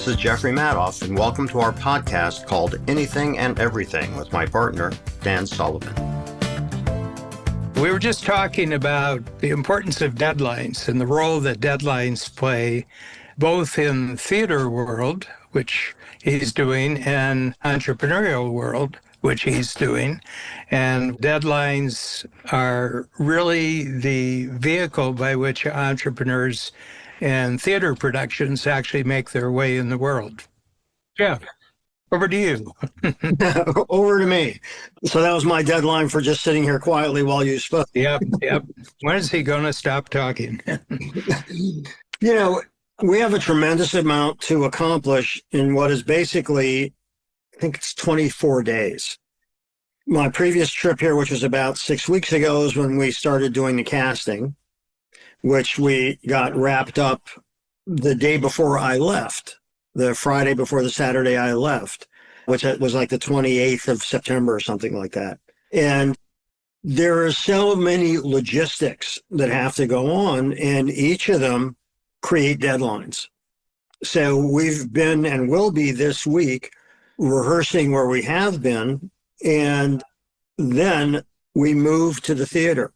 This is Jeffrey Madoff, and welcome to our podcast called Anything and Everything with my partner, Dan Sullivan. We were just talking about the importance of deadlines and the role that deadlines play both in the theater world, which he's doing, and entrepreneurial world, which he's doing. And deadlines are really the vehicle by which entrepreneurs and theater productions actually make their way in the world. Jeff, over to you. Over to me. So that was my deadline for just sitting here quietly while you spoke. Yep. When is he going to stop talking? We have a tremendous amount to accomplish in what is basically, I think it's 24 days. My previous trip here, which was about 6 weeks ago, is when we started doing the casting, which we got wrapped up the day before I left, the Friday before the Saturday I left, which was like the 28th of September or something like that. And there are so many logistics that have to go on, and each of them create deadlines. So we've been and will be this week rehearsing where we have been, and then we move to the theater.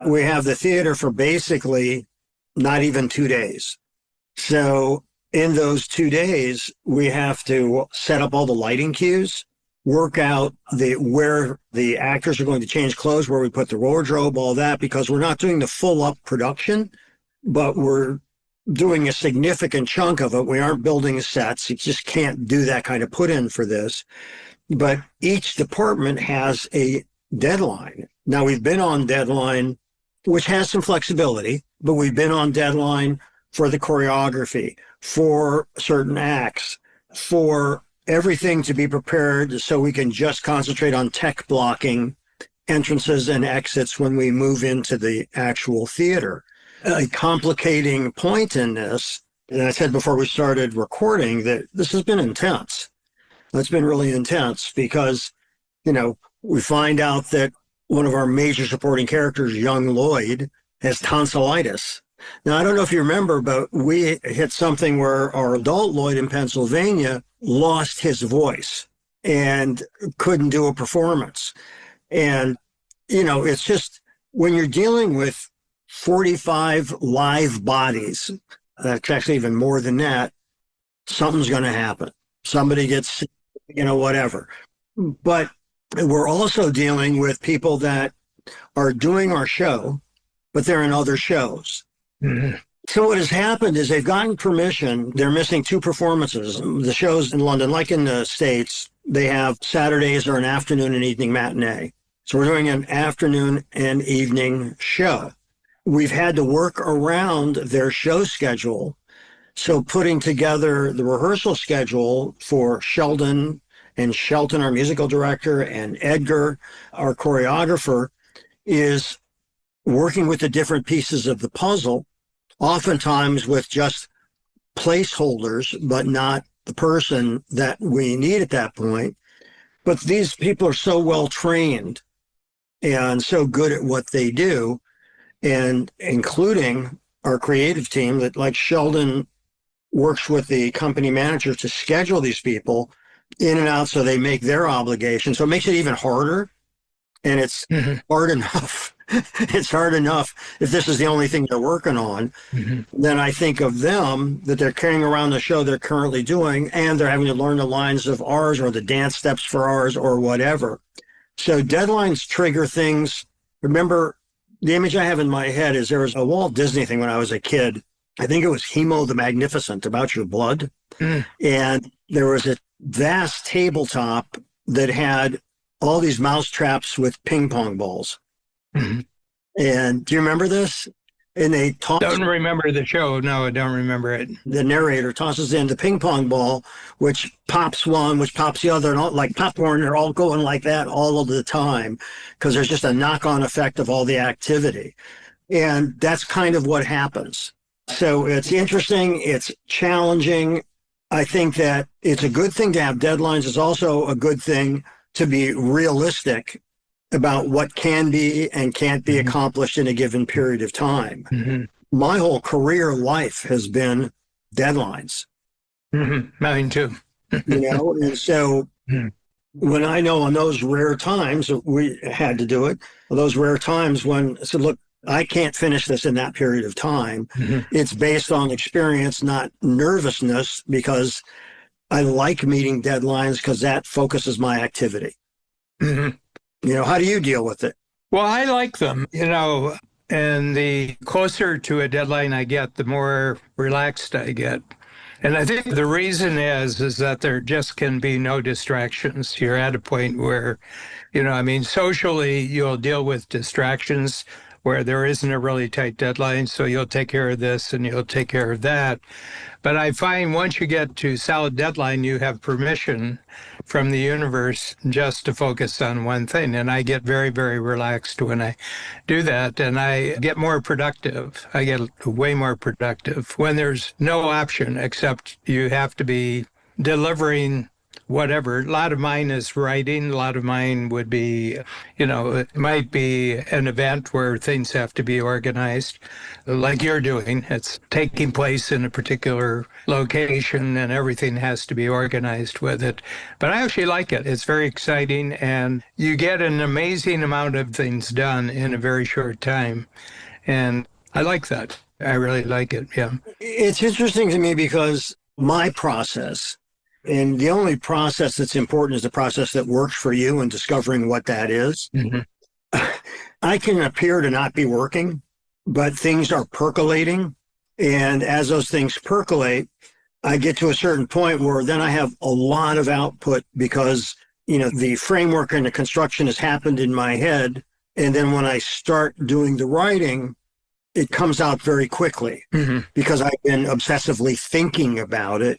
We have the theater for basically not even 2 days. So in those 2 days, we have to set up all the lighting cues, work out where the actors are going to change clothes, where we put the wardrobe, all that, because we're not doing the full up production, but we're doing a significant chunk of it. We aren't building sets. You just can't do that kind of put in for this. But each department has a deadline. Now, we've been on deadline, which has some flexibility, but we've been on deadline for the choreography, for certain acts, for everything to be prepared so we can just concentrate on tech blocking entrances and exits when we move into the actual theater. A complicating point in this, and I said before we started recording that this has been intense. It's been really intense because, we find out that one of our major supporting characters, young Lloyd, has tonsillitis. Now, I don't know if you remember, but we hit something where our adult Lloyd in Pennsylvania lost his voice and couldn't do a performance. And, it's just when you're dealing with 45 live bodies, that's actually even more than that, something's going to happen. Somebody gets sick, whatever. But we're also dealing with people that are doing our show, but they're in other shows. Mm-hmm. So what has happened is they've gotten permission. They're missing 2 performances. The shows in London, like in the States, they have Saturdays or an afternoon and evening matinee. So we're doing an afternoon and evening show. We've had to work around their show schedule. So putting together the rehearsal schedule for Sheldon, our musical director, and Edgar, our choreographer, is working with the different pieces of the puzzle, oftentimes with just placeholders, but not the person that we need at that point. But these people are so well trained and so good at what they do, and including our creative team, that like Sheldon works with the company manager to schedule these people in and out so they make their obligation. So it makes it even harder. And it's hard enough. It's hard enough if this is the only thing they're working on. Then I think of them that they're carrying around the show they're currently doing, and they're having to learn the lines of ours or the dance steps for ours or whatever. So deadlines trigger things. Remember, the image I have in my head is there was a Walt Disney thing when I was a kid. I think it was Hemo the Magnificent, about your blood. And there was a vast tabletop that had all these mouse traps with ping pong balls. And do you remember this? And they don't remember the show. No, I don't remember it. The narrator tosses in the ping pong ball, which pops one, which pops the other, and all, like popcorn, they're all going like that all of the time because there's just a knock-on effect of all the activity. And that's kind of what happens. So it's interesting. It's challenging. I think that it's a good thing to have deadlines. It's also a good thing to be realistic about what can be and can't be accomplished in a given period of time. My whole career life has been deadlines. Mine too. And so Mhm. when I know on those rare times we had to do it, those rare times when I said, look, I can't finish this in that period of time. Mhm. It's based on experience, not nervousness, because I like meeting deadlines because that focuses my activity. Mhm. How do you deal with it? Well, I like them, and the closer to a deadline I get, the more relaxed I get. And I think the reason is that there just can be no distractions. You're at a point where, socially, you'll deal with distractions where there isn't a really tight deadline. So you'll take care of this and you'll take care of that. But I find once you get to solid deadline, you have permission from the universe just to focus on one thing. And I get very, very relaxed when I do that. And I get more productive. I get way more productive when there's no option except you have to be delivering whatever. A lot of mine is writing. A lot of mine would be, it might be an event where things have to be organized, like you're doing. It's taking place in a particular location and everything has to be organized with it. But I actually like it. It's very exciting and you get an amazing amount of things done in a very short time. And I like that. I really like it. Yeah. It's interesting to me because my process, and the only process that's important is the process that works for you and discovering what that is. Mhm. I can appear to not be working, but things are percolating. And as those things percolate, I get to a certain point where then I have a lot of output because, the framework and the construction has happened in my head. And then when I start doing the writing, it comes out very quickly because I've been obsessively thinking about it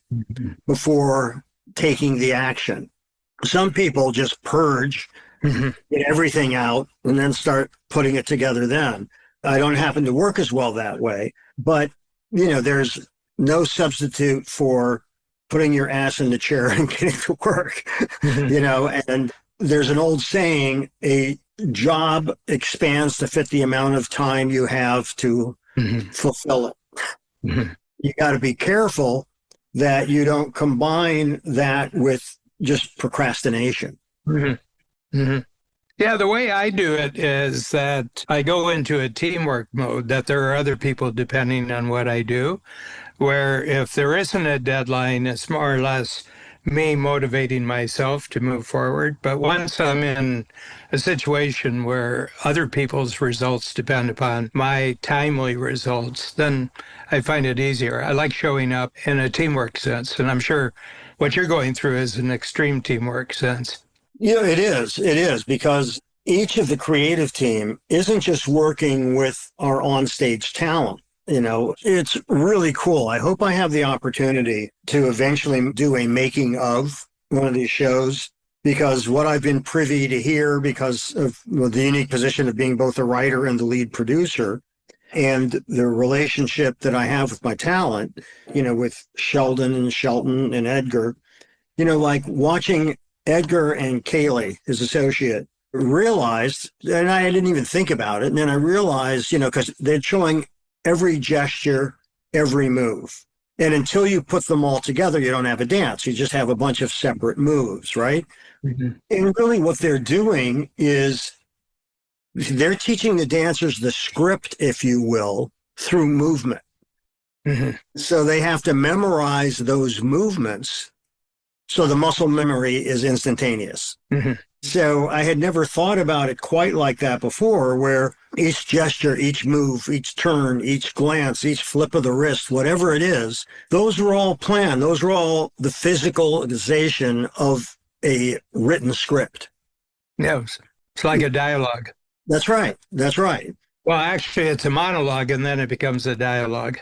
before taking the action. Some people just purge, get everything out, and then start putting it together then. I don't happen to work as well that way, but, there's no substitute for putting your ass in the chair and getting to work, and there's an old saying, a job expands to fit the amount of time you have to fulfill it. You got to be careful that you don't combine that with just procrastination. Yeah, the way I do it is that I go into a teamwork mode, that there are other people depending on what I do, where if there isn't a deadline, it's more or less me motivating myself to move forward. But once I'm in a situation where other people's results depend upon my timely results, then I find it easier. I like showing up in a teamwork sense. And I'm sure what you're going through is an extreme teamwork sense. It is. It is because each of the creative team isn't just working with our onstage talent. It's really cool. I hope I have the opportunity to eventually do a making of one of these shows because what I've been privy to hear because of the unique position of being both a writer and the lead producer and the relationship that I have with my talent, with Sheldon and Shelton and Edgar, like watching Edgar and Kaylee, his associate, realized, and I didn't even think about it. And then I realized, because they're showing every gesture, every move. And until you put them all together, you don't have a dance. You just have a bunch of separate moves, right? And really what they're doing is they're teaching the dancers the script, if you will, through movement. So they have to memorize those movements. So the muscle memory is instantaneous. So I had never thought about it quite like that before, where each gesture, each move, each turn, each glance, each flip of the wrist, whatever it is, those were all planned. Those were all the physicalization of a written script. Yeah, it's like a dialogue. That's right. That's right. Well, actually, it's a monologue, and then it becomes a dialogue.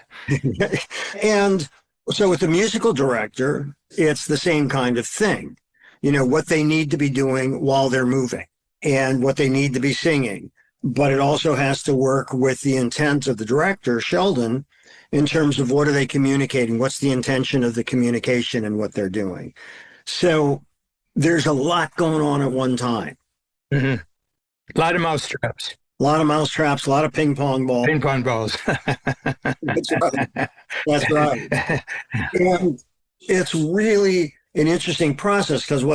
And so with the musical director, it's the same kind of thing. What they need to be doing while they're moving and what they need to be singing. But it also has to work with the intent of the director, Sheldon, in terms of what are they communicating? What's the intention of the communication and what they're doing? So there's a lot going on at one time. A lot of mousetraps. A lot of mousetraps, a lot of ping pong balls. Ping pong balls. That's right. That's right. And it's really an interesting process because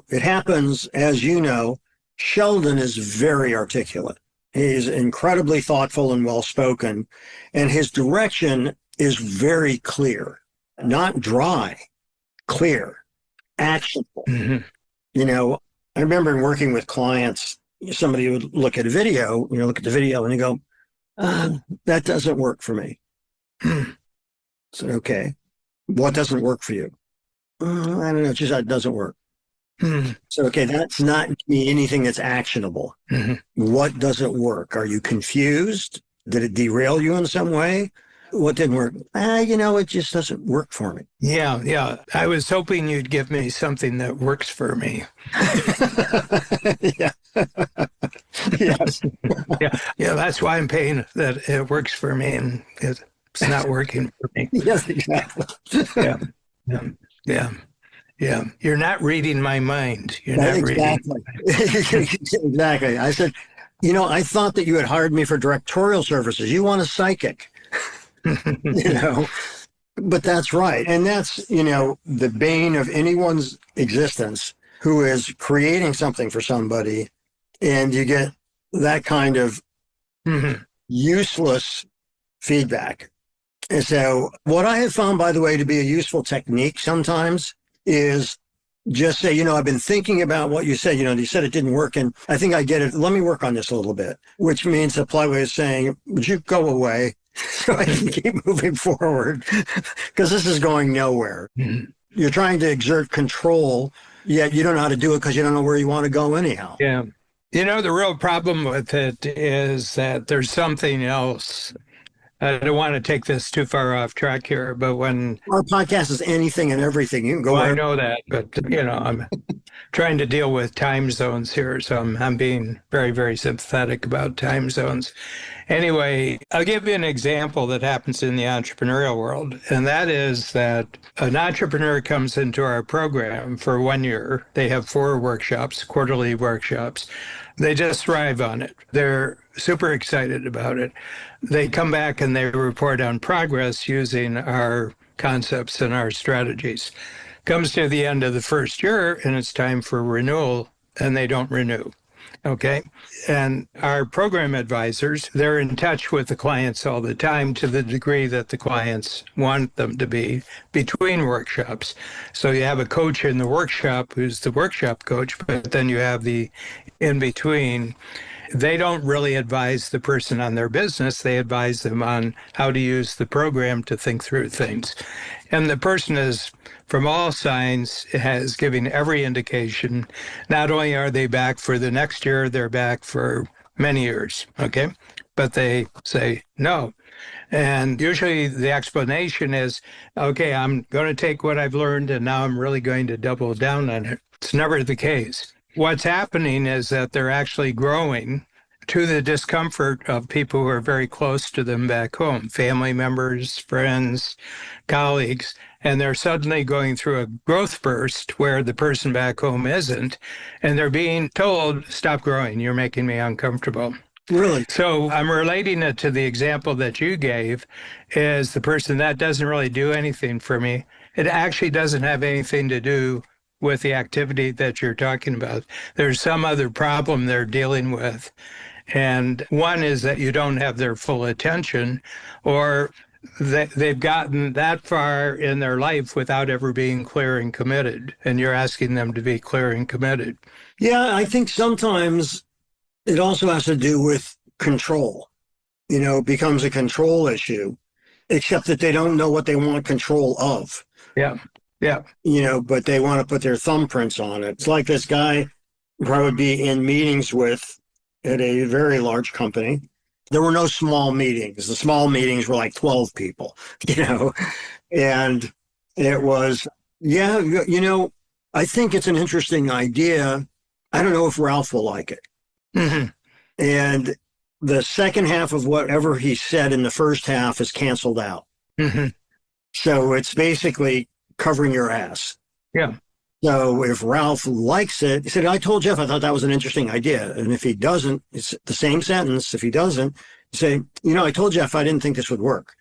it happens, as you know, Sheldon is very articulate. He's incredibly thoughtful and well-spoken, and his direction is very clear, not dry, clear, actionable. Mm-hmm. I remember working with clients, somebody would look at a video, look at the video and you go, that doesn't work for me. So, okay, what doesn't work for you? I don't know, just that doesn't work. So, okay, that's not me anything that's actionable. What doesn't work? Are you confused? Did it derail you in some way? What didn't work? It just doesn't work for me. Yeah. I was hoping you'd give me something that works for me. Yeah. Yes. Yeah, that's why I'm paying that it works for me and it's not working for me. Yes, exactly. Yeah. You're not reading my mind. You're not exactly. reading. Exactly. I said, I thought that you had hired me for directorial services. You want a psychic. But that's right. And that's, the bane of anyone's existence who is creating something for somebody and you get that kind of useless feedback. And so what I have found, by the way, to be a useful technique sometimes is just say, I've been thinking about what you said, you said it didn't work. And I think I get it. Let me work on this a little bit, which means a polite way of saying, would you go away? So I can keep moving forward because this is going nowhere. You're trying to exert control, yet you don't know how to do it because you don't know where you want to go anyhow. Yeah. The real problem with it is that there's something else. I don't want to take this too far off track here, but when our podcast is anything and everything, you can go. I know that, but I'm trying to deal with time zones here, so I'm being very, very sympathetic about time zones. Anyway, I'll give you an example that happens in the entrepreneurial world, and that is that an entrepreneur comes into our program for 1 year. They have 4 workshops, quarterly workshops. They just thrive on it. They're super excited about it. They come back and they report on progress using our concepts and our strategies. Comes to the end of the first year and it's time for renewal and they don't renew. Okay. And our program advisors, they're in touch with the clients all the time to the degree that the clients want them to be between workshops. So you have a coach in the workshop who's the workshop coach, but then you have the in between. They don't really advise the person on their business. They advise them on how to use the program to think through things. And the person is, from all signs, has given every indication, not only are they back for the next year, they're back for many years, okay? But they say no. And usually the explanation is, okay, I'm going to take what I've learned and now I'm really going to double down on it. It's never the case. What's happening is that they're actually growing to the discomfort of people who are very close to them back home, family members, friends, colleagues, and they're suddenly going through a growth burst where the person back home isn't, and they're being told, stop growing, you're making me uncomfortable. Really? So I'm relating it to the example that you gave, is the person that doesn't really do anything for me. It actually doesn't have anything to do with the activity that you're talking about. There's some other problem they're dealing with. And one is that you don't have their full attention, or they've gotten that far in their life without ever being clear and committed. And you're asking them to be clear and committed. Yeah, I think sometimes it also has to do with control. It becomes a control issue, except that they don't know what they want control of. Yeah. But they want to put their thumbprints on it. It's like this guy who I would be in meetings with at a very large company. There were no small meetings. The small meetings were like 12 people, and it was, I think it's an interesting idea. I don't know if Ralph will like it. Mm-hmm. And the second half of whatever he said in the first half is canceled out. Mm-hmm. So it's basically covering your ass. Yeah. So if Ralph likes it, he said, I told Jeff I thought that was an interesting idea. And if he doesn't, it's the same sentence. If he doesn't, say, I told Jeff I didn't think this would work.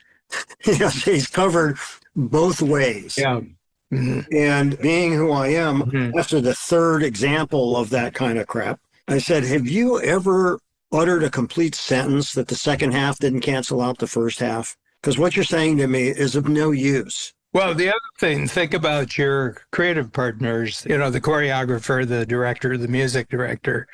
So he's covered both ways. Yeah. And being who I am, Mhm. after the third example of that kind of crap, I said, have you ever uttered a complete sentence that the second half didn't cancel out the first half? Because what you're saying to me is of no use. Well, the other thing, think about your creative partners, the choreographer, the director, the music director.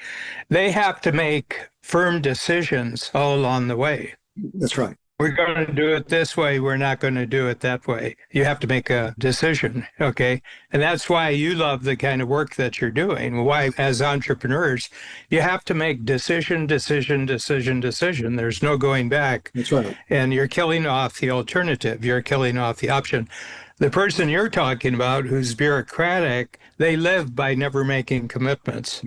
They have to make firm decisions all along the way. That's right. We're going to do it this way. We're not going to do it that way. You have to make a decision. Okay. And that's why you love the kind of work that you're doing. Why, as entrepreneurs, you have to make decision, decision, decision, decision. There's no going back. That's right. And you're killing off the alternative. You're killing off the option. The person you're talking about who's bureaucratic, they live by never making commitments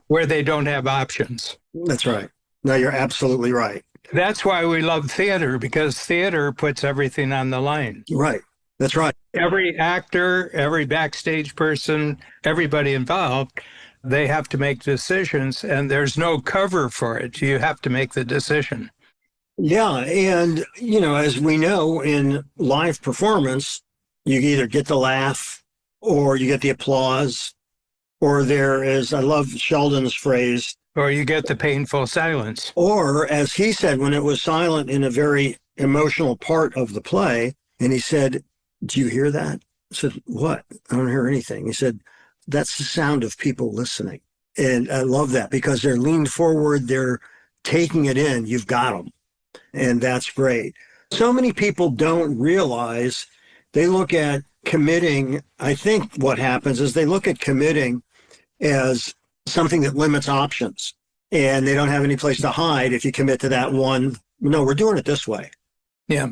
where they don't have options. That's right. No, you're absolutely right. That's why we love theater, because theater puts everything on the line. Right. That's right. Every actor, every backstage person, everybody involved, they have to make decisions, and there's no cover for it. You have to make the decision. Yeah. And, as we know in live performance, you either get the laugh or you get the applause, or there is, I love Sheldon's phrase, Or you get the painful silence. or as he said, when it was silent in a very emotional part of the play, and he said, do you hear that? I said, what? I don't hear anything. He said, that's the sound of people listening. And I love that because they're leaned forward. They're taking it in. You've got them. And that's great. So many people don't realize, they look at committing. I think what happens is they look at committing as something that limits options, and they don't have any place to hide if you commit to that one. No, we're doing it this way. Yeah.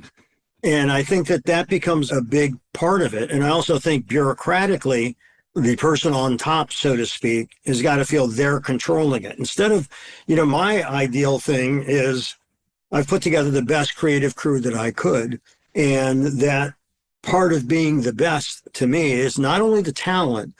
And I think that becomes a big part of it. And I also think bureaucratically, the person on top, so to speak, has got to feel they're controlling it. Instead of, my ideal thing is I've put together the best creative crew that I could. And that part of being the best to me is not only the talent,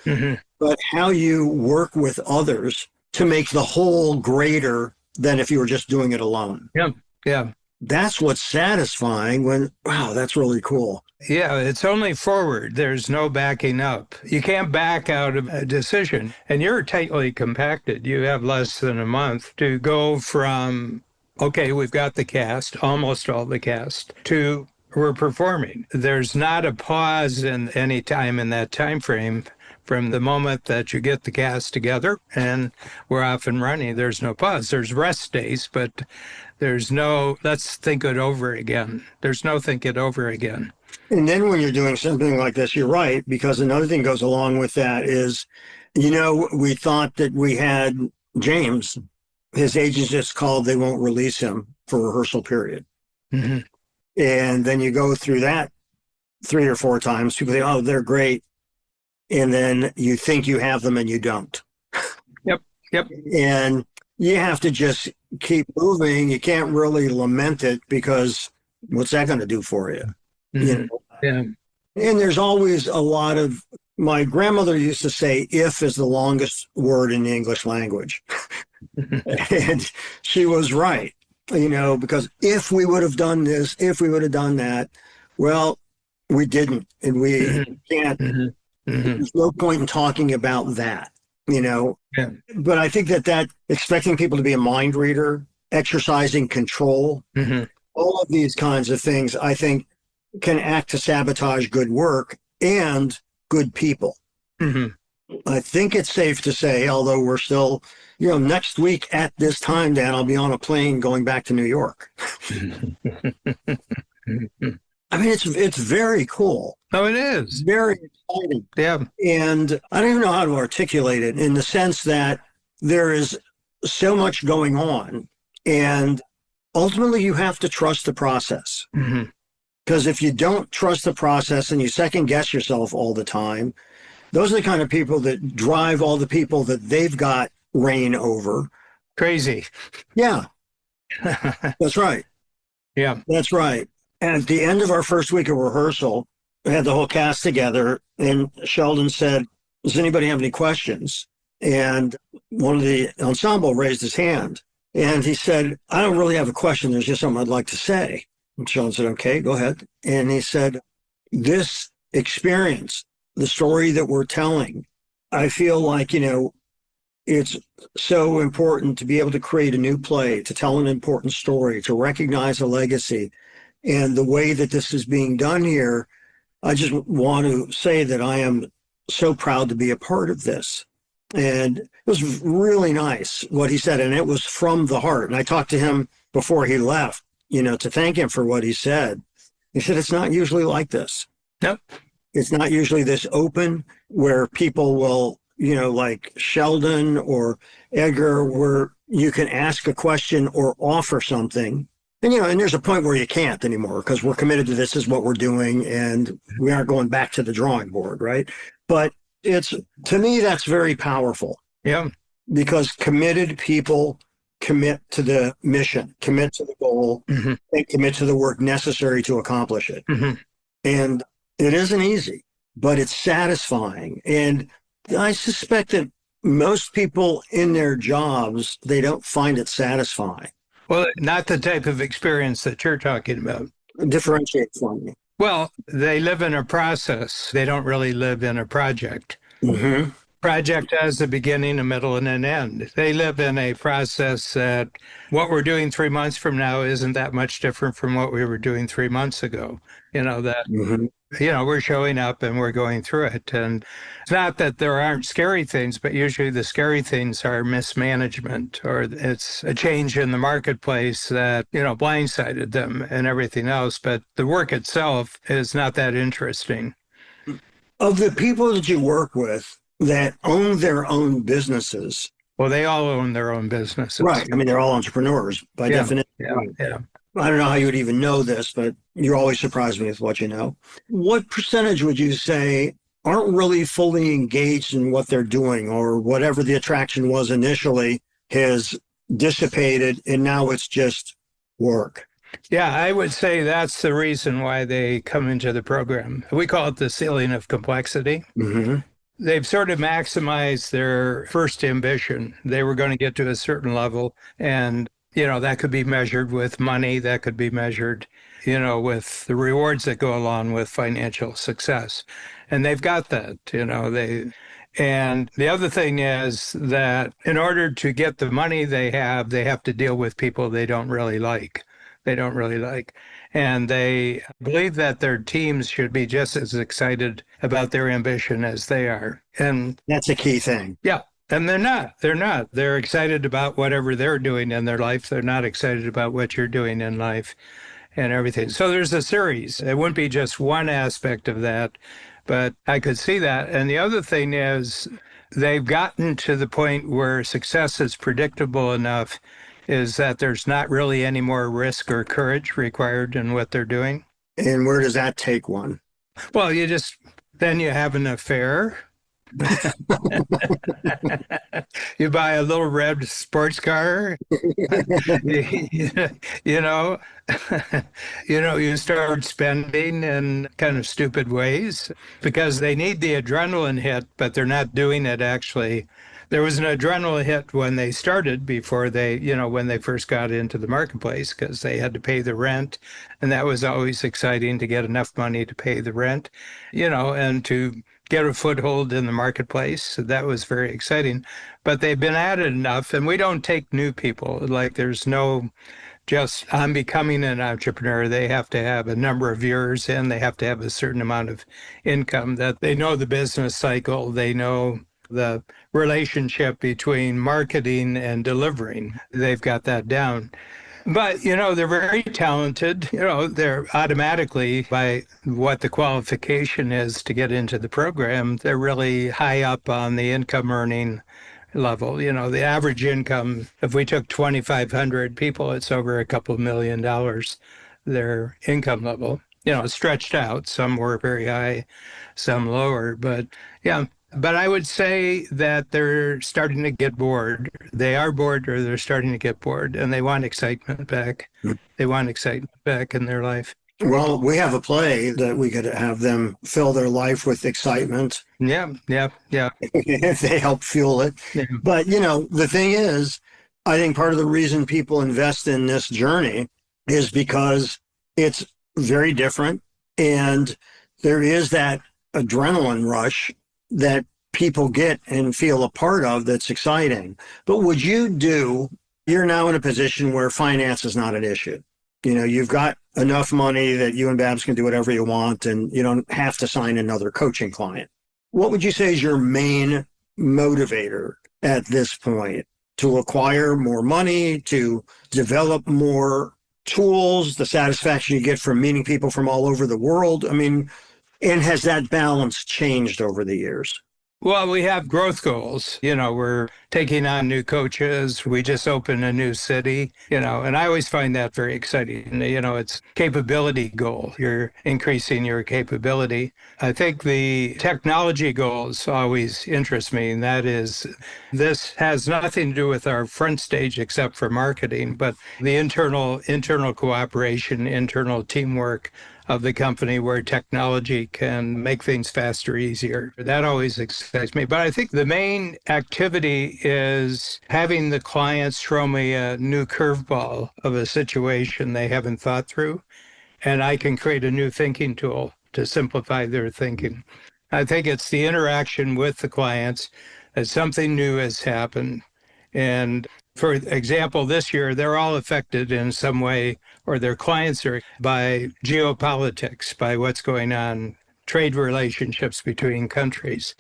but how you work with others to make the whole greater than if you were just doing it alone. Yeah. Yeah. That's what's satisfying when, wow, that's really cool. Yeah, it's only forward. There's no backing up. You can't back out of a decision. And you're tightly compacted. You have less than a month to go from, okay, we've got the cast, almost all the cast, to we're performing. There's not a pause in any time in that time frame. From the moment that you get the cast together and we're off and running, there's no pause. There's rest days, but there's no, let's think it over again. There's no think it over again. And then when you're doing something like this, you're right, because another thing goes along with that is, we thought that we had James, his agent just called, they won't release him for rehearsal period. Mm-hmm. And then you go through that 3 or 4 times. People say, oh, they're great. And then you think you have them and you don't. Yep. And you have to just keep moving. You can't really lament it because what's that going to do for you? Mm-hmm. Yeah. And there's always a lot of, my grandmother used to say, if is the longest word in the English language. And she was right, because if we would have done this, if we would have done that, well, we didn't. And we can't. There's no point in talking about that, Yeah. But I think that expecting people to be a mind reader, exercising control, all of these kinds of things, I think can act to sabotage good work and good people. I think it's safe to say, although we're still, next week at this time, Dan, I'll be on a plane going back to New York. I mean, it's very cool. Oh, it is. Very exciting. Yeah. And I don't even know how to articulate it in the sense that there is so much going on. And ultimately, you have to trust the process. Because if you don't trust the process and you second guess yourself all the time, those are the kind of people that drive all the people that they've got reign over. Crazy. Yeah. That's right. Yeah. That's right. And at the end of our first week of rehearsal, we had the whole cast together, and Sheldon said, does anybody have any questions? And one of the ensemble raised his hand, and he said, I don't really have a question. There's just something I'd like to say. And Sheldon said, okay, go ahead. And he said, this experience the story that we're telling. I feel like, it's so important to be able to create a new play, to tell an important story, to recognize a legacy. And the way that this is being done here, I just want to say that I am so proud to be a part of this. And it was really nice what he said, and it was from the heart. And I talked to him before he left, to thank him for what he said. He said, it's not usually like this. Nope. It's not usually this open where people will, like Sheldon or Edgar, where you can ask a question or offer something. And, and there's a point where you can't anymore because we're committed to this is what we're doing and we aren't going back to the drawing board, right? But to me, that's very powerful. Yeah. Because committed people commit to the mission, commit to the goal, and commit to the work necessary to accomplish it. And it isn't easy, but it's satisfying. And I suspect that most people in their jobs, they don't find it satisfying. Well, not the type of experience that you're talking about. Differentiate for me. Well, they live in a process. They don't really live in a project. Project has a beginning, a middle, and an end. They live in a process that what we're doing 3 months from now isn't that much different from what we were doing 3 months ago. We're showing up and we're going through it. And it's not that there aren't scary things, but usually the scary things are mismanagement or it's a change in the marketplace that, blindsided them and everything else. But the work itself is not that interesting. Of the people that you work with that own their own businesses. Well, they all own their own businesses. Right. I mean, they're all entrepreneurs by definition. Yeah. I don't know how you would even know this, but you always surprise me with what you know. What percentage would you say aren't really fully engaged in what they're doing, or whatever the attraction was initially has dissipated and now it's just work? Yeah, I would say that's the reason why they come into the program. We call it the ceiling of complexity. They've sort of maximized their first ambition. They were going to get to a certain level, and that could be measured with money. That could be measured, with the rewards that go along with financial success. And they've got that, and the other thing is that in order to get the money they have to deal with people they don't really like. And they believe that their teams should be just as excited about their ambition as they are. And that's a key thing. Yeah. And they're not. They're excited about whatever they're doing in their life. They're not excited about what you're doing in life and everything. So there's a series. It wouldn't be just one aspect of that, but I could see that. And the other thing is they've gotten to the point where success is predictable enough is that there's not really any more risk or courage required in what they're doing. And where does that take one? Well, then you have an affair. You buy a little red sports car, you start spending in kind of stupid ways because they need the adrenaline hit, but they're not doing it actually. There was an adrenaline hit when they started before they, when they first got into the marketplace because they had to pay the rent. And that was always exciting to get enough money to pay the rent, and to get a foothold in the marketplace. So that was very exciting. But they've been at it enough, and we don't take new people. Like there's no just, I'm becoming an entrepreneur. They have to have a number of years in. They have to have a certain amount of income that they know the business cycle. They know the relationship between marketing and delivering. They've got that down. But, they're very talented. They're automatically, by what the qualification is to get into the program, they're really high up on the income earning level. The average income, if we took 2,500 people, it's over a couple $1 million, their income level. Stretched out. Some were very high, some lower. But, yeah. But I would say that they're starting to get bored. They are bored or they're starting to get bored, and they want excitement back. They want excitement back in their life. Well, we have a play that we could have them fill their life with excitement. Yeah. If they help fuel it. Yeah. But, the thing is, I think part of the reason people invest in this journey is because it's very different. And there is that adrenaline rush that people get and feel a part of that's exciting. But you're now in a position where finance is not an issue. You've got enough money that you and Babs can do whatever you want, and you don't have to sign another coaching client. What would you say is your main motivator at this point? To acquire more money, to develop more tools, the satisfaction you get from meeting people from all over the world? And has that balance changed over the years? Well, we have growth goals. We're taking on new coaches. We just opened a new city, and I always find that very exciting. It's capability goal. You're increasing your capability. I think the technology goals always interest me, and that is, this has nothing to do with our front stage except for marketing, but the internal cooperation, internal teamwork of the company where technology can make things faster, easier. That always excites me. But I think the main activity is having the clients throw me a new curveball of a situation they haven't thought through, and I can create a new thinking tool to simplify their thinking. I think it's the interaction with the clients that something new has happened. And for example, this year, they're all affected in some way, or their clients are, by geopolitics, by what's going on, trade relationships between countries.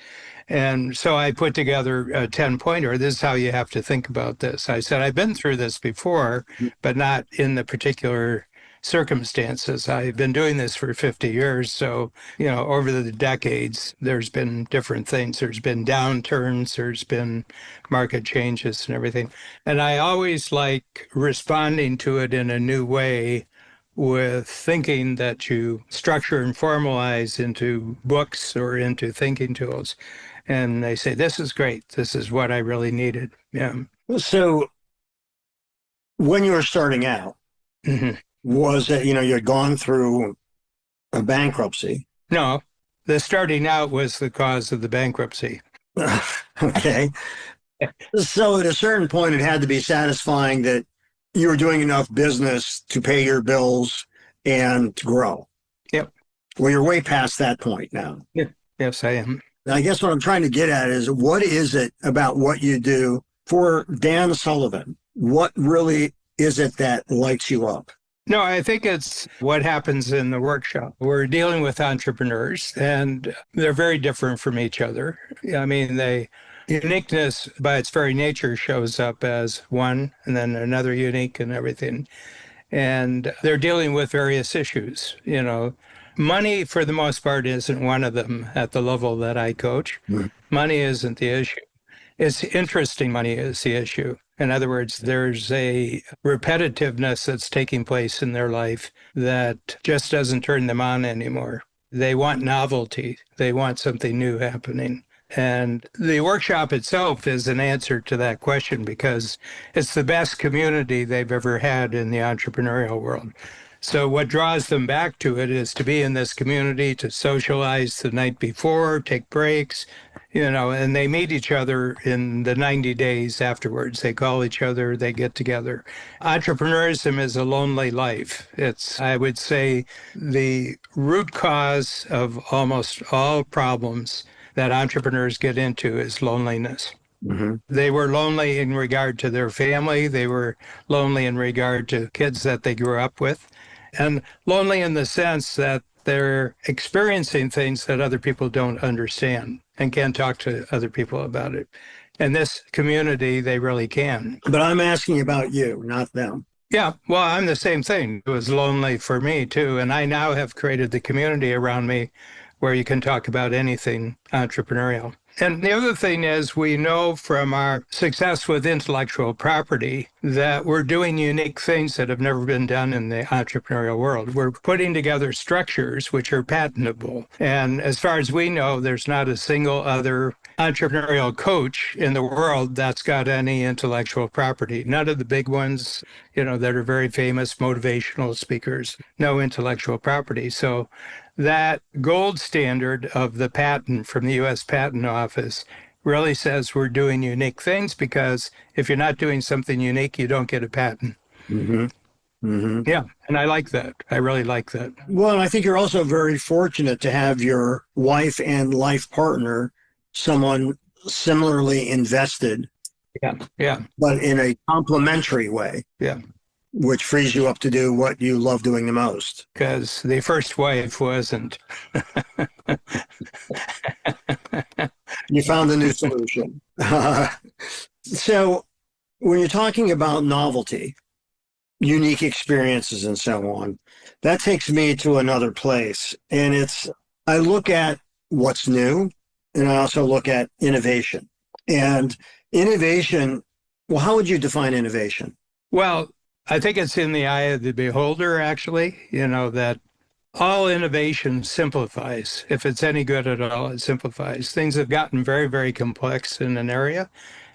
And so I put together a 10-pointer. This is how you have to think about this. I said, I've been through this before, but not in the particular circumstances. I've been doing this for 50 years. So, over the decades, there's been different things. There's been downturns, there's been market changes and everything. And I always like responding to it in a new way with thinking that you structure and formalize into books or into thinking tools. And they say, this is great. This is what I really needed. Yeah. So when you were starting out, was it, you had gone through a bankruptcy? No, the starting out was the cause of the bankruptcy. Okay. So at a certain point, it had to be satisfying that you were doing enough business to pay your bills and to grow. Yep. Well, you're way past that point now. Yeah. Yes, I am. I guess what I'm trying to get at is, what is it about what you do for Dan Sullivan? What really is it that lights you up? No, I think it's what happens in the workshop. We're dealing with entrepreneurs, and they're very different from each other. Uniqueness by its very nature shows up as one and then another unique and everything. And they're dealing with various issues. Money, for the most part, isn't one of them at the level that I coach. Money isn't the issue. It's interesting money is the issue. In other words, there's a repetitiveness that's taking place in their life that just doesn't turn them on anymore. They want novelty. They want something new happening. And the workshop itself is an answer to that question, because it's the best community they've ever had in the entrepreneurial world. So what draws them back to it is to be in this community, to socialize the night before, take breaks, and they meet each other in the 90 days afterwards. They call each other, they get together. Entrepreneurism is a lonely life. It's, I would say, the root cause of almost all problems that entrepreneurs get into is loneliness. Mm-hmm. They were lonely in regard to their family. They were lonely in regard to kids that they grew up with, and lonely in the sense that they're experiencing things that other people don't understand and can't talk to other people about it. In this community, they really can. But I'm asking about you, not them. Yeah, well, I'm the same thing. It was lonely for me, too. And I now have created the community around me where you can talk about anything entrepreneurial. And the other thing is, we know from our success with intellectual property that we're doing unique things that have never been done in the entrepreneurial world. We're putting together structures which are patentable. And as far as we know, there's not a single other entrepreneurial coach in the world that's got any intellectual property. None of the big ones, that are very famous motivational speakers, no intellectual property. So that gold standard of the patent from the U.S. Patent Office really says we're doing unique things, because if you're not doing something unique, you don't get a patent. Mm-hmm. Mm-hmm. Yeah. And I like that. I really like that. Well, I think you're also very fortunate to have your wife and life partner, someone similarly invested, Yeah. Yeah. but in a complementary way, Yeah. which frees you up to do what you love doing the most. Because the first wife wasn't. You found a new solution. So when you're talking about novelty, unique experiences and so on, that takes me to another place. And I look at what's new, and I also look at innovation. And innovation, well, how would you define innovation? Well, I think it's in the eye of the beholder, actually, that all innovation simplifies. If it's any good at all, it simplifies. Things have gotten very, very complex in an area,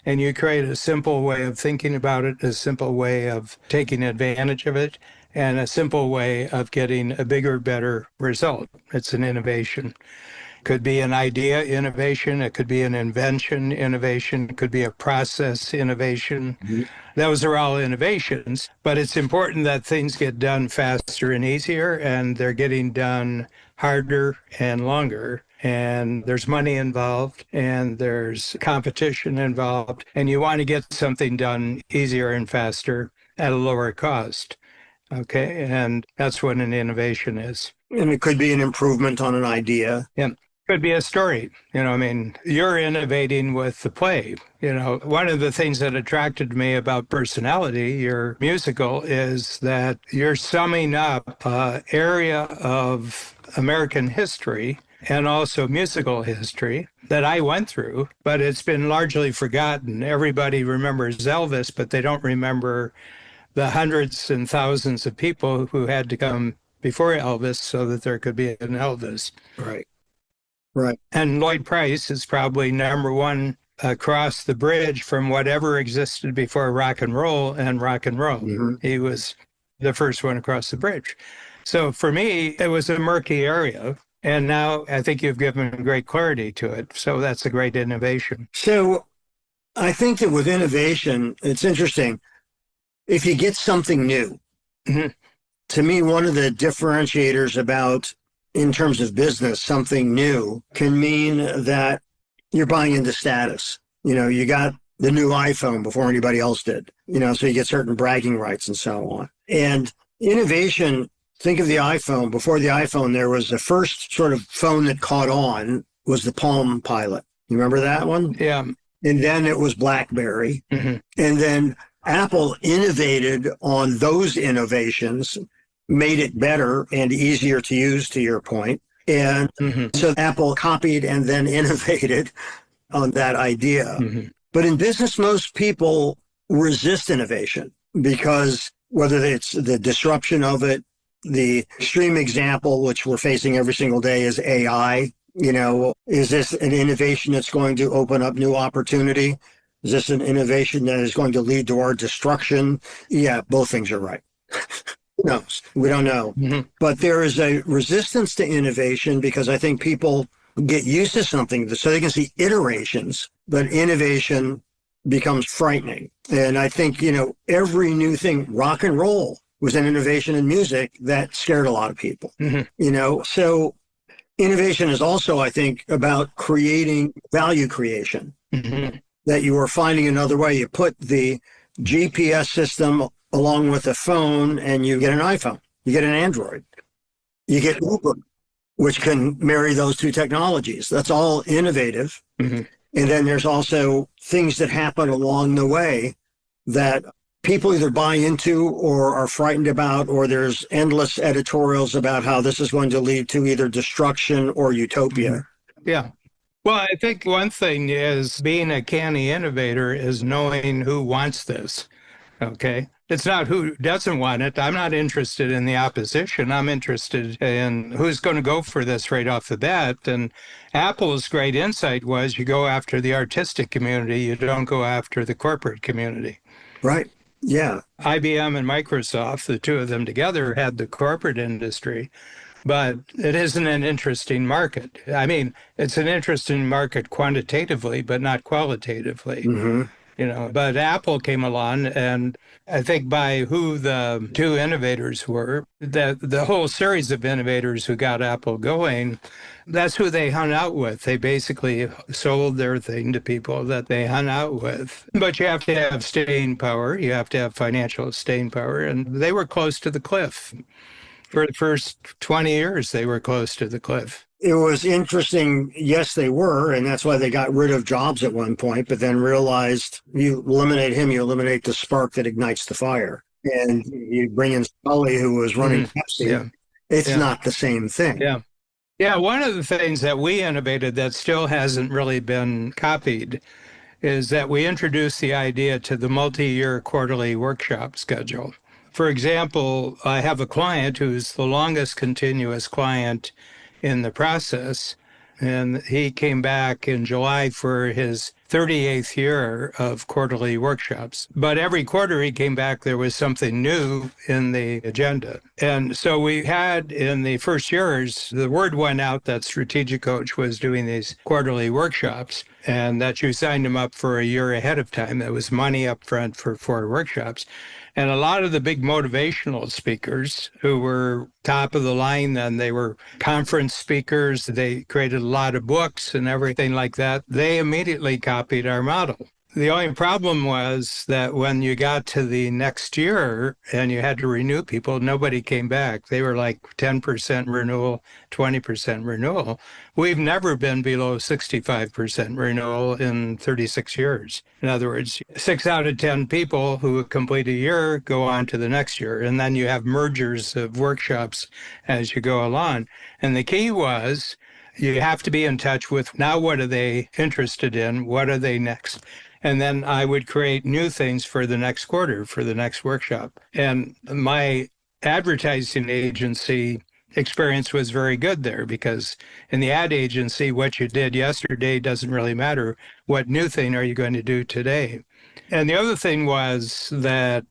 and you create a simple way of thinking about it, a simple way of taking advantage of it, and a simple way of getting a bigger, better result. It's an innovation. Could be an idea innovation. It could be an invention innovation. It could be a process innovation. Mm-hmm. Those are all innovations, but it's important that things get done faster and easier, and they're getting done harder and longer. And there's money involved, and there's competition involved, and you want to get something done easier and faster at a lower cost. Okay. And that's what an innovation is. And it could be an improvement on an idea. Yeah. Could be a story. You're innovating with the play. One of the things that attracted me about Personality, your musical, is that you're summing up an area of American history and also musical history that I went through, but it's been largely forgotten. Everybody remembers Elvis, but they don't remember the hundreds and thousands of people who had to come before Elvis so that there could be an Elvis. Right. Right. And Lloyd Price is probably number one across the bridge from whatever existed before rock and roll and rock and roll. Mm-hmm. He was the first one across the bridge. So for me, it was a murky area. And now I think you've given great clarity to it. So that's a great innovation. So I think that with innovation, it's interesting. If you get something new, Mhm. to me, one of the differentiators about, in terms of business, something new can mean that you're buying into status. You got the new iPhone before anybody else did, so you get certain bragging rights and so on. And innovation, think of the iPhone. Before the iPhone, there was the first sort of phone that caught on was the Palm Pilot. You remember that one? Yeah. And then it was BlackBerry. Mm-hmm. And then Apple innovated on those innovations, made it better and easier to use, to your point. And so Apple copied and then innovated on that idea. Mm-hmm. But in business, most people resist innovation because whether it's the disruption of it, the extreme example, which we're facing every single day, is AI. Is this an innovation that's going to open up new opportunity? Is this an innovation that is going to lead to our destruction? Yeah, both things are right. Who knows? We don't know. Mm-hmm. But there is a resistance to innovation because I think people get used to something so they can see iterations, but innovation becomes frightening. And I think, every new thing, rock and roll was an innovation in music that scared a lot of people. Mm-hmm. So innovation is also, I think, about creating value creation, that you are finding another way. You put the GPS system along with a phone and you get an iPhone, you get an Android, you get Uber, which can marry those two technologies. That's all innovative. Mm-hmm. And then there's also things that happen along the way that people either buy into or are frightened about, or there's endless editorials about how this is going to lead to either destruction or utopia. Yeah. Well, I think one thing is being a canny innovator is knowing who wants this. Okay. It's not who doesn't want it. I'm not interested in the opposition. I'm interested in who's going to go for this right off the bat. And Apple's great insight was you go after the artistic community. You don't go after the corporate community. Right. Yeah. IBM and Microsoft, the two of them together, had the corporate industry. But it isn't an interesting market. I mean, it's an interesting market quantitatively, but not qualitatively. Mm-hmm. But Apple came along, and I think by who the two innovators were, the whole series of innovators who got Apple going, that's who they hung out with. They basically sold their thing to people that they hung out with. But you have to have staying power. You have to have financial staying power. And they were close to the cliff. For the first 20 years, they were close to the cliff. It was interesting. Yes, they were. And that's why they got rid of Jobs at one point, but then realized you eliminate him, you eliminate the spark that ignites the fire. And you bring in Sully, who was running Pepsi. Yeah. It's not the same thing. Yeah. Yeah. One of the things that we innovated that still hasn't really been copied is that we introduced the idea to the multi-year quarterly workshop schedule. For example, I have a client who's the longest continuous client in the process, and he came back in July for his 38th year of quarterly workshops. But every quarter he came back, there was something new in the agenda. And so we had in the first years, the word went out that Strategic Coach was doing these quarterly workshops and that you signed them up for a year ahead of time. There was money up front for 4 workshops. And a lot of the big motivational speakers who were top of the line, and they were conference speakers, they created a lot of books and everything like that, they immediately copied our model. The only problem was that when you got to the next year and you had to renew people, nobody came back. They were like 10% renewal, 20% renewal. We've never been below 65% renewal in 36 years. In other words, 6 out of 10 people who complete a year go on to the next year. And then you have mergers of workshops as you go along. And the key was you have to be in touch with now what are they interested in? What are they next? And then I would create new things for the next quarter, for the next workshop. And my advertising agency experience was very good there because in the ad agency, what you did yesterday doesn't really matter. What new thing are you going to do today? And the other thing was that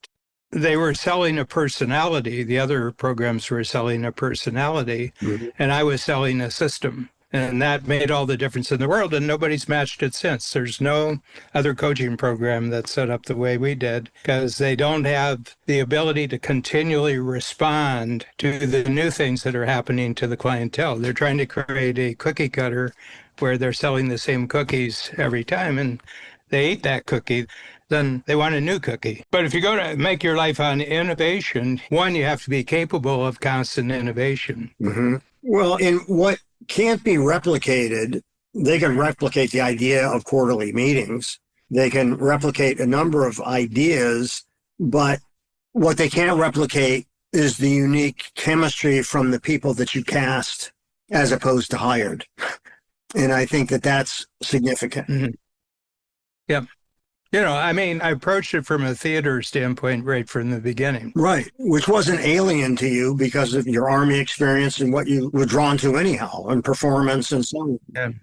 they were selling a personality. The other programs were selling a personality, and I was selling a system. And that made all the difference in the world, and nobody's matched it since. There's no other coaching program that's set up the way we did because they don't have the ability to continually respond to the new things that are happening to the clientele. They're trying to create a cookie cutter where they're selling the same cookies every time, and they eat that cookie. Then they want a new cookie. But if you go to make your life on innovation, one, you have to be capable of constant innovation. Well, in what can't be replicated, they can replicate the idea of quarterly meetings. They can replicate a number of ideas, but what they can't replicate is the unique chemistry from the people that you cast as opposed to hired. And I think that that's significant. Yeah. I approached it from a theater standpoint right from the beginning. Right, which wasn't alien to you because of your Army experience and what you were drawn to anyhow, and performance and so on.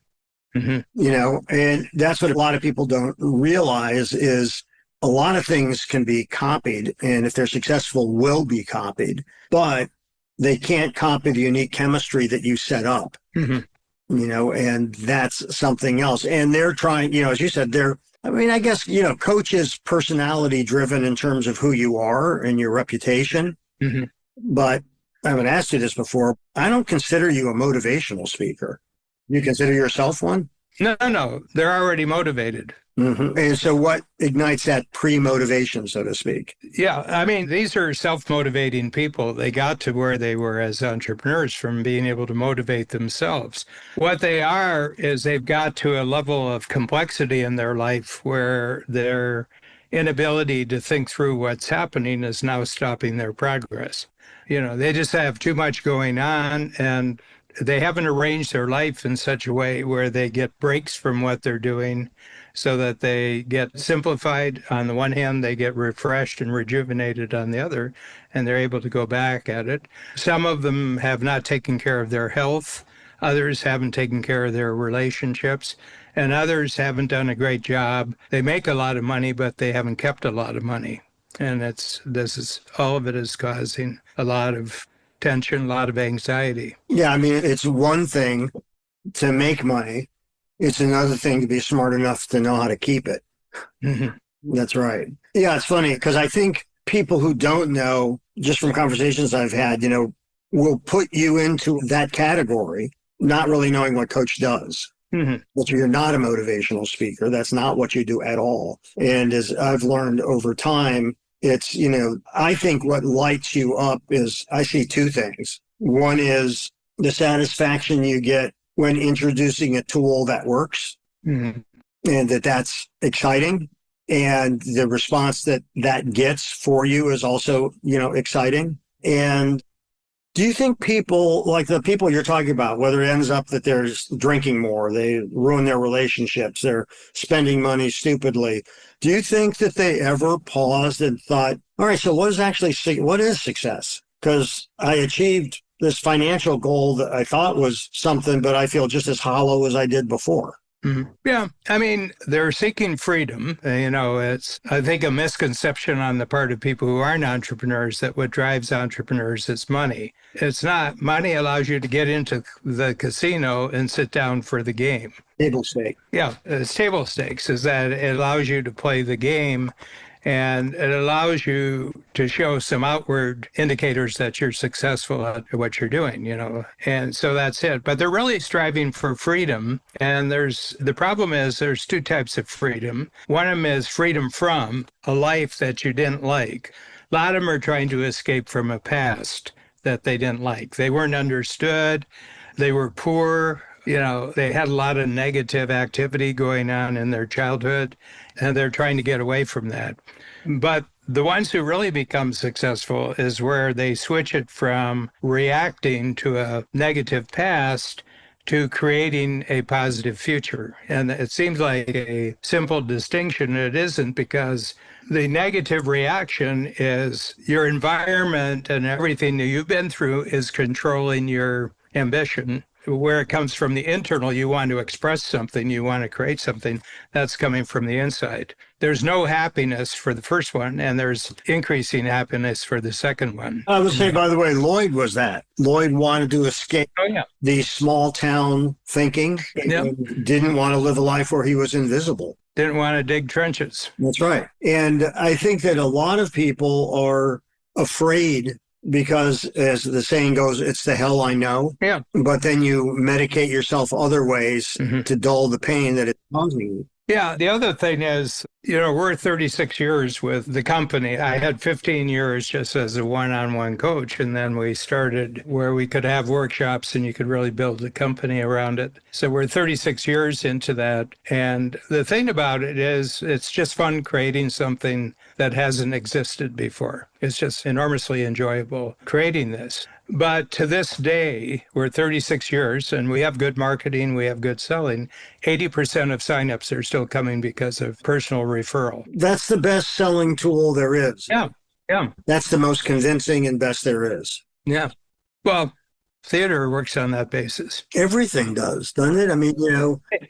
Yeah. And that's what a lot of people don't realize is a lot of things can be copied, and if they're successful, will be copied, but they can't copy the unique chemistry that you set up, and that's something else. And they're trying, as you said, I guess, coach is personality driven in terms of who you are and your reputation. But I haven't asked you this before. I don't consider you a motivational speaker. You consider yourself one? No. They're already motivated. And so what ignites that pre-motivation, so to speak? Yeah. These are self-motivating people. They got to where they were as entrepreneurs from being able to motivate themselves. What they are is they've got to a level of complexity in their life where their inability to think through what's happening is now stopping their progress. They just have too much going on, and they haven't arranged their life in such a way where they get breaks from what they're doing so that they get simplified on the one hand, they get refreshed and rejuvenated on the other, and they're able to go back at it. Some of them have not taken care of their health. Others haven't taken care of their relationships, and others haven't done a great job. They make a lot of money, but they haven't kept a lot of money. And all of it is causing a lot of tension, a lot of anxiety. Yeah, it's one thing to make money. It's another thing to be smart enough to know how to keep it. That's right. Yeah, it's funny because I think people who don't know, just from conversations I've had, will put you into that category, not really knowing what coach does. Mm-hmm. But you're not a motivational speaker. That's not what you do at all. And as I've learned over time, it's, I think what lights you up is I see two things. One is the satisfaction you get when introducing a tool that works, Mm-hmm. and that's exciting. And the response that gets for you is also, exciting. And do you think people, like the people you're talking about, whether it ends up that they're drinking more, they ruin their relationships, they're spending money stupidly, do you think that they ever paused and thought, all right, so what is success? Because I achieved this financial goal that I thought was something, but I feel just as hollow as I did before. Mm-hmm. Yeah. I mean, they're seeking freedom. It's, I think, a misconception on the part of people who aren't entrepreneurs that what drives entrepreneurs is money. It's not. Money allows you to get into the casino and sit down for the game. Table stake. Yeah. It's table stakes is that it allows you to play the game, and it allows you to show some outward indicators that you're successful at what you're doing, and so that's it. But they're really striving for freedom. And the problem is there's two types of freedom. One of them is freedom from a life that you didn't like. A lot of them are trying to escape from a past that they didn't like. They weren't understood. They were poor. They had a lot of negative activity going on in their childhood, and they're trying to get away from that. But the ones who really become successful is where they switch it from reacting to a negative past to creating a positive future. And it seems like a simple distinction. It isn't, because the negative reaction is your environment and everything that you've been through is controlling your ambition. Where it comes from the internal, you want to express something, you want to create something, that's coming from the inside. There's no happiness for the first one, and there's increasing happiness for the second one. I would say, by the way, Lloyd was that. Lloyd wanted to escape the small town thinking, and didn't want to live a life where he was invisible. Didn't want to dig trenches. That's right. And I think that a lot of people are afraid because, as the saying goes, it's the hell I know. Yeah. But then you medicate yourself other ways to dull the pain that it's causing you. Yeah. The other thing is, we're 36 years with the company. I had 15 years just as a one-on-one coach. And then we started where we could have workshops and you could really build a company around it. So we're 36 years into that. And the thing about it is it's just fun creating something that hasn't existed before. It's just enormously enjoyable creating this. But to this day, we're 36 years and we have good marketing, we have good selling. 80% of signups are still coming because of personal referral. That's the best selling tool there is. Yeah. Yeah. That's the most convincing and best there is. Yeah. Well, theater works on that basis. Everything does, doesn't it? I mean,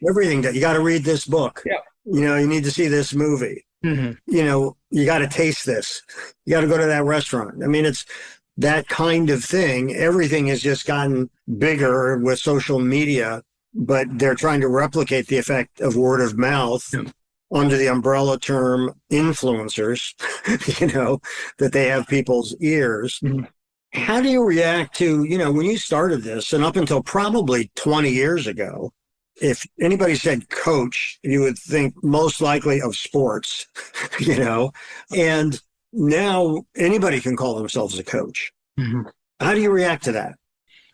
everything does. You got to read this book. Yeah. You need to see this movie. Mm-hmm. You got to taste this. You got to go to that restaurant. I mean, it's that kind of thing. Everything has just gotten bigger with social media, but they're trying to replicate the effect of word of mouth under the umbrella term influencers, that they have people's ears. Mm-hmm. How do you react to, when you started this and up until probably 20 years ago, if anybody said coach, you would think most likely of sports, and now anybody can call themselves a coach. Mm-hmm. How do you react to that?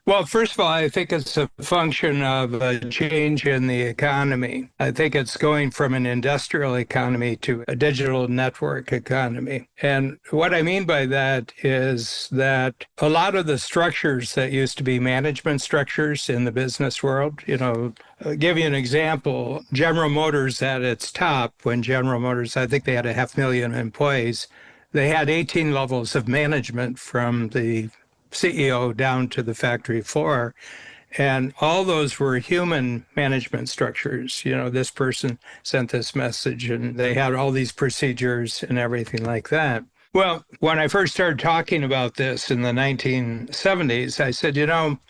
Well, first of all, I think it's a function of a change in the economy. I think it's going from an industrial economy to a digital network economy. And what I mean by that is that a lot of the structures that used to be management structures in the business world, I'll give you an example. General Motors at its top, when General Motors, I think they had 500,000 employees, they had 18 levels of management from the CEO down to the factory floor. And all those were human management structures. This person sent this message and they had all these procedures and everything like that. Well, when I first started talking about this in the 1970s, I said,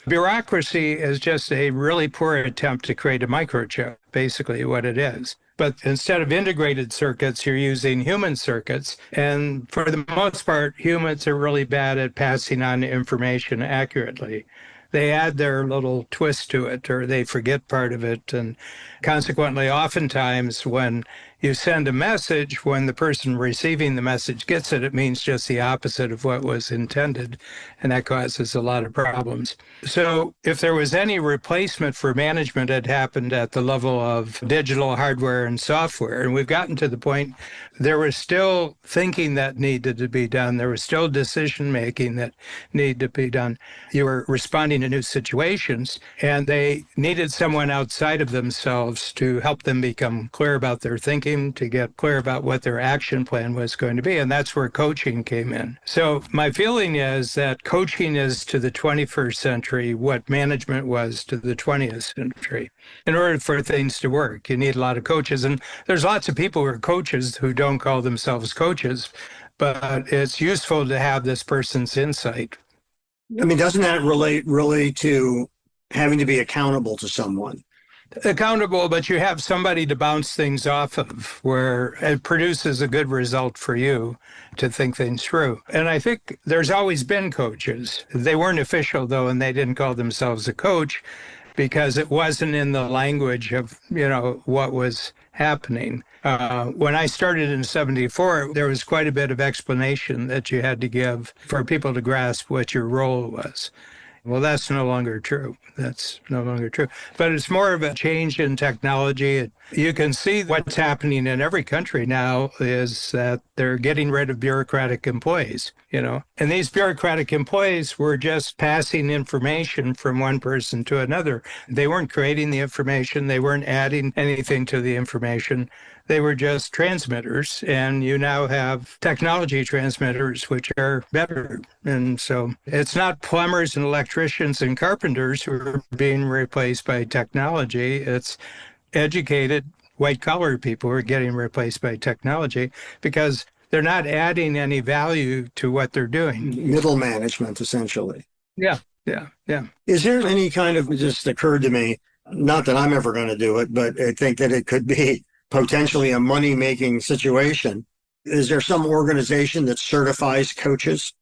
bureaucracy is just a really poor attempt to create a microchip, basically what it is. But instead of integrated circuits, you're using human circuits. And for the most part, humans are really bad at passing on information accurately. They add their little twist to it, or they forget part of it. And consequently, oftentimes when you send a message, when the person receiving the message gets it, it means just the opposite of what was intended. And that causes a lot of problems. So if there was any replacement for management, it happened at the level of digital hardware and software. And we've gotten to the point there was still thinking that needed to be done. There was still decision making that needed to be done. You were responding to new situations, and they needed someone outside of themselves to help them become clear about their thinking, to get clear about what their action plan was going to be. And that's where coaching came in. So my feeling is that coaching is to the 21st century what management was to the 20th century. In order for things to work, you need a lot of coaches. And there's lots of people who are coaches who don't call themselves coaches, but it's useful to have this person's insight. I mean, doesn't that relate really to having to be accountable to someone? Accountable, but you have somebody to bounce things off of where it produces a good result for you to think things through. And I think there's always been coaches. They weren't official, though, and they didn't call themselves a coach because it wasn't in the language of, what was happening. When I started in 74, there was quite a bit of explanation that you had to give for people to grasp what your role was. Well, that's no longer true. That's no longer true. But it's more of a change in technology. You can see what's happening in every country now is that they're getting rid of bureaucratic employees, And these bureaucratic employees were just passing information from one person to another. They weren't creating the information. They weren't adding anything to the information. They were just transmitters, and you now have technology transmitters, which are better. And so it's not plumbers and electricians and carpenters who are being replaced by technology. It's educated white-collar people who are getting replaced by technology because they're not adding any value to what they're doing. Middle management, essentially. Yeah. Is there any kind of, it just occurred to me, not that I'm ever going to do it, but I think that it could be potentially a money-making situation. Is there some organization that certifies coaches?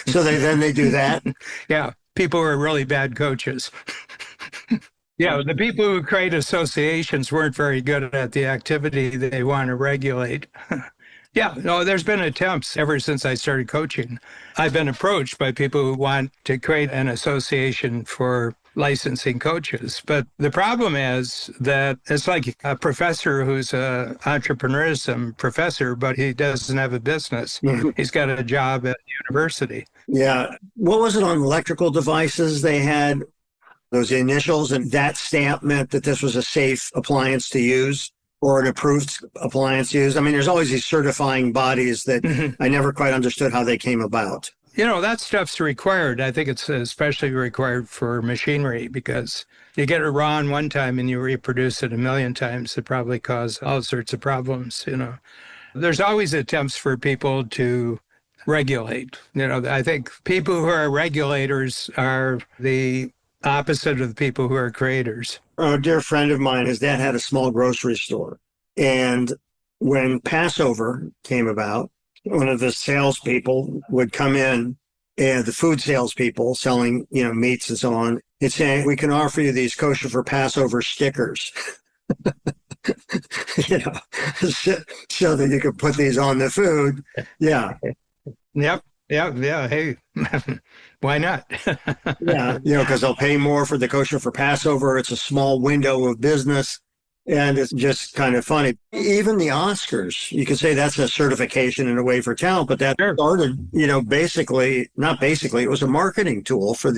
So they do that? Yeah, people who are really bad coaches. Yeah, the people who create associations weren't very good at the activity they want to regulate. Yeah, no, there's been attempts ever since I started coaching. I've been approached by people who want to create an association for licensing coaches. But the problem is that it's like a professor who's an entrepreneurism professor, but he doesn't have a business. He's got a job at university. Yeah. What was it on electrical devices? They had those initials, and that stamp meant that this was a safe appliance to use or an approved appliance to use. I mean, there's always these certifying bodies that I never quite understood how they came about. That stuff's required. I think it's especially required for machinery because you get it wrong one time and you reproduce it a million times. It probably cause all sorts of problems, There's always attempts for people to regulate. I think people who are regulators are the opposite of the people who are creators. A dear friend of mine, his dad had a small grocery store. And when Passover came about, one of the salespeople would come in, and the food salespeople selling, meats and so on, and say, "We can offer you these kosher for Passover stickers." So that you could put these on the food. Yeah. Yep. Yeah. Hey, why not? Yeah. Because they'll pay more for the kosher for Passover. It's a small window of business. And it's just kind of funny. Even the Oscars, you could say that's a certification in a way for talent, but that started, it was a marketing tool for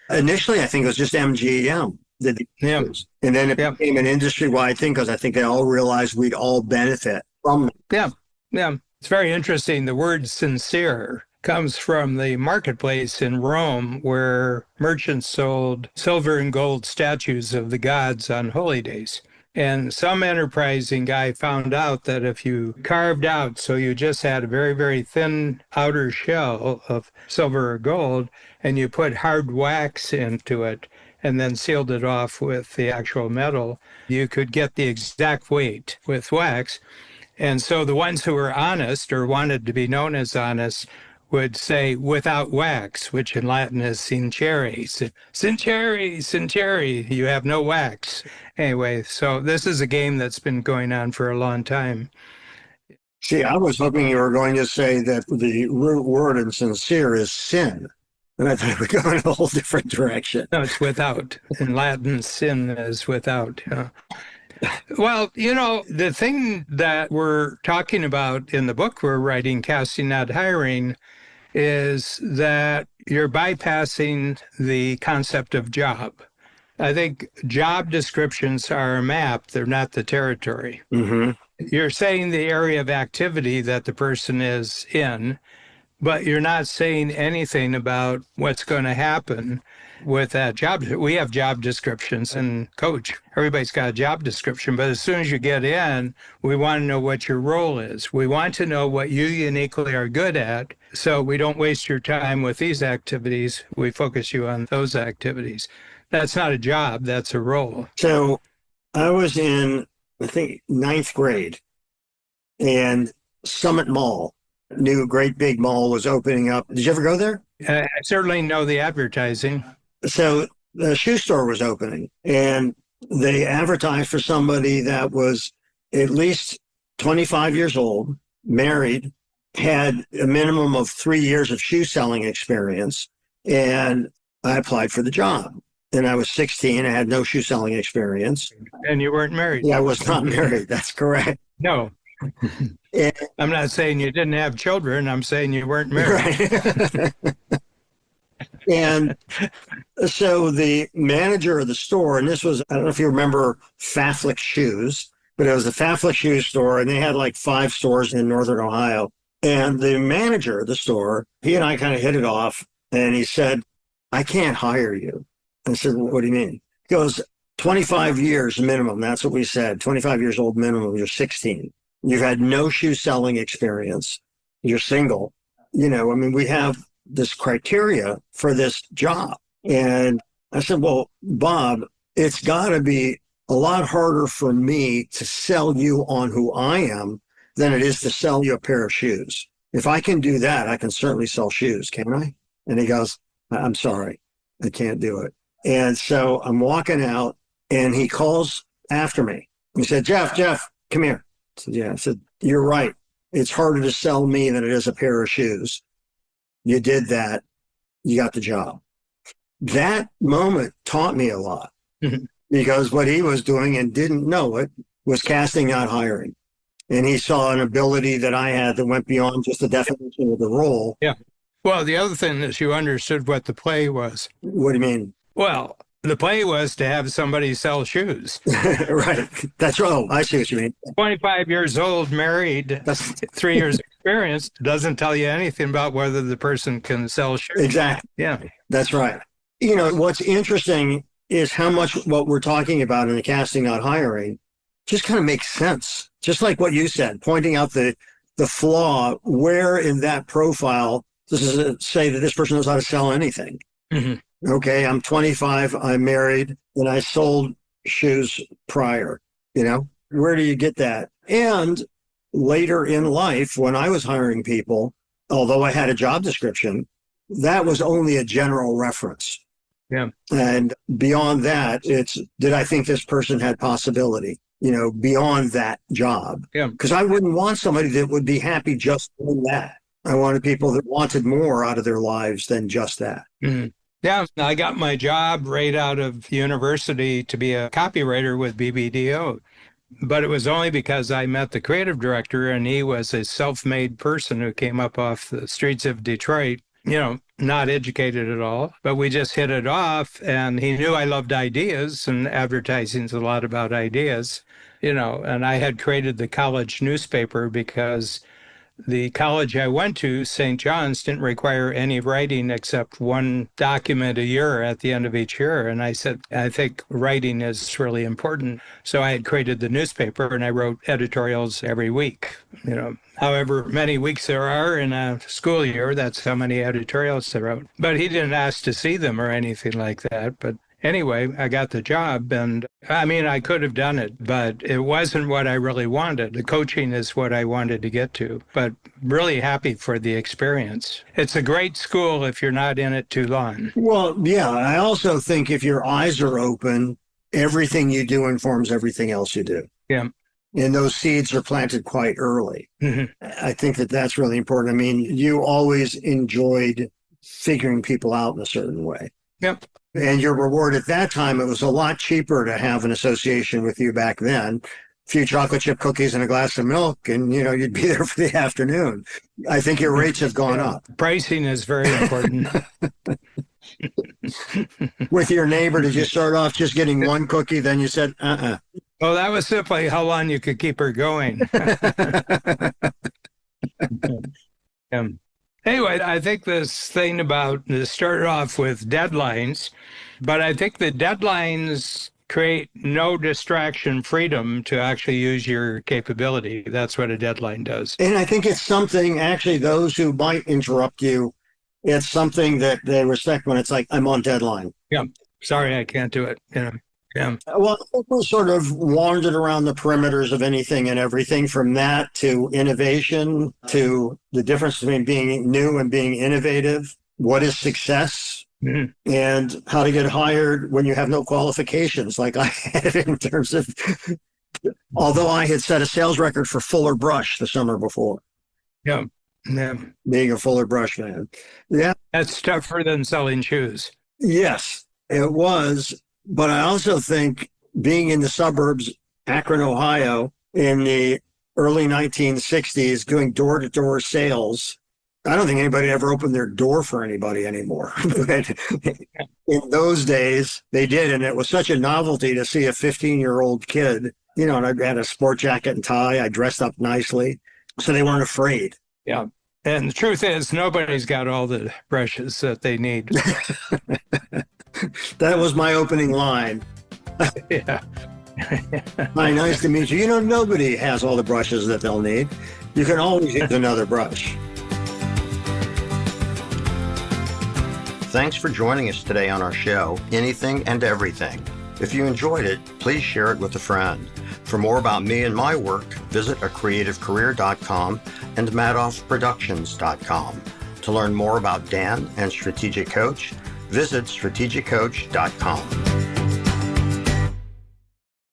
initially, I think it was just MGM. And then it became an industry-wide thing because I think they all realized we'd all benefit from it. Yeah. It's very interesting. The word sincere comes from the marketplace in Rome where merchants sold silver and gold statues of the gods on holy days. And some enterprising guy found out that if you carved out, so you just had a very, very thin outer shell of silver or gold, and you put hard wax into it, and then sealed it off with the actual metal, you could get the exact weight with wax. And so the ones who were honest or wanted to be known as honest would say without wax, which in Latin is sincere. Sincere, you have no wax. Anyway, so this is a game that's been going on for a long time. See, I was hoping you were going to say that the root word in sincere is sin. And I thought we were going in a whole different direction. No, it's without. In Latin, sin is without. Well, the thing that we're talking about in the book we're writing, Casting, Not Hiring, is that you're bypassing the concept of job. I think job descriptions are a map. They're not the territory. Mm-hmm. You're saying the area of activity that the person is in, but you're not saying anything about what's going to happen with that job. We have job descriptions in Coach. Everybody's got a job description, but as soon as you get in, we want to know what your role is. We want to know what you uniquely are good at, so we don't waste your time with these activities. We focus you on those activities. That's not a job, that's a role. So I was in, I think, 9th grade, and Summit Mall, new great big mall, was opening up. Did you ever go there? I certainly know the advertising. So the shoe store was opening, and they advertised for somebody that was at least 25 years old, married, had a minimum of 3 years of shoe selling experience. And I applied for the job. And I was 16. I had no shoe selling experience. And you weren't married? Yeah, I was not married. That's correct. No. And, I'm not saying you didn't have children. I'm saying you weren't married. Right. And so the manager of the store, and this was, I don't know if you remember Faflick Shoes, but it was the Faflick Shoe store, and they had like 5 stores in Northern Ohio. And the manager of the store, he and I kind of hit it off, and he said, I can't hire you. I said, well, what do you mean? He goes, 25 years minimum. That's what we said. 25 years old minimum. You're 16. You've had no shoe selling experience. You're single. We have this criteria for this job. And I said, well, Bob, it's got to be a lot harder for me to sell you on who I am than it is to sell you a pair of shoes. If I can do that, I can certainly sell shoes, can't I? And he goes, I'm sorry, I can't do it. And so I'm walking out, and he calls after me. He said, Jeff, come here. I said, yeah. I said, you're right. It's harder to sell me than it is a pair of shoes. You did that. You got the job. That moment taught me a lot because what he was doing and didn't know it was casting, not hiring. And he saw an ability that I had that went beyond just the definition of the role. Yeah. Well, the other thing is you understood what the play was. What do you mean? Well, the play was to have somebody sell shoes. Right. That's right. Oh, I see what you mean. 25 years old, married, that's 3 years experience, doesn't tell you anything about whether the person can sell shoes. Exactly. Yeah. That's right. What's interesting is how much what we're talking about in the casting, not hiring, just kind of makes sense. Just like what you said, pointing out the flaw, where in that profile does it say that this person knows how to sell anything? Mm-hmm. Okay, I'm 25, I'm married, and I sold shoes prior. Where do you get that? And later in life, when I was hiring people, although I had a job description, that was only a general reference. Yeah. And beyond that, it's, did I think this person had possibility, beyond that job? Yeah. Because I wouldn't want somebody that would be happy just doing that. I wanted people that wanted more out of their lives than just that. Mm-hmm. Yeah, I got my job right out of university to be a copywriter with BBDO. But it was only because I met the creative director, and he was a self-made person who came up off the streets of Detroit, not educated at all. But we just hit it off, and he knew I loved ideas, and advertising's a lot about ideas, and I had created the college newspaper because the college I went to, St. John's, didn't require any writing except one document a year at the end of each year. And I said, I think writing is really important. So I had created the newspaper, and I wrote editorials every week. However many weeks there are in a school year, that's how many editorials I wrote. But he didn't ask to see them or anything like that. But anyway, I got the job. And I mean, I could have done it, but it wasn't what I really wanted. The coaching is what I wanted to get to, but really happy for the experience. It's a great school if you're not in it too long. Well, yeah, I also think if your eyes are open, everything you do informs everything else you do. Yeah. And those seeds are planted quite early. Mm-hmm. I think that that's really important. I mean, you always enjoyed figuring people out in a certain way. Yep. And your reward at that time, it was a lot cheaper to have an association with you back then. A few chocolate chip cookies and a glass of milk, and, you'd be there for the afternoon. I think your rates have gone up. Pricing is very important. With your neighbor, did you start off just getting one cookie, then you said, Well, that was simply how long you could keep her going. Anyway, I think this thing about this started off with deadlines, but I think the deadlines create no distraction freedom to actually use your capability. That's what a deadline does. And I think it's something, actually, those who might interrupt you, it's something that they respect when it's like, I'm on deadline. Yeah. Sorry, I can't do it. Yeah. Well, I think we sort of wandered around the perimeters of anything and everything, from that to innovation, to the difference between being new and being innovative. What is success? Mm-hmm. And how to get hired when you have no qualifications, like I had in terms of, although I had set a sales record for Fuller Brush the summer before. Yeah. Being a Fuller Brush fan. Yeah. That's tougher than selling shoes. Yes, it was. But I also think being in the suburbs, Akron, Ohio, in the early 1960s, doing door-to-door sales, I don't think anybody ever opened their door for anybody anymore. But in those days, they did. And it was such a novelty to see a 15-year-old kid, and I had a sport jacket and tie. I dressed up nicely. So they weren't afraid. Yeah. And the truth is, nobody's got all the brushes that they need. That was my opening line. Yeah. Hi, nice to meet you. Nobody has all the brushes that they'll need. You can always use another brush. Thanks for joining us today on our show, Anything and Everything. If you enjoyed it, please share it with a friend. For more about me and my work, visit acreativecareer.com and madoffproductions.com. To learn more about Dan and Strategic Coach, visit strategiccoach.com.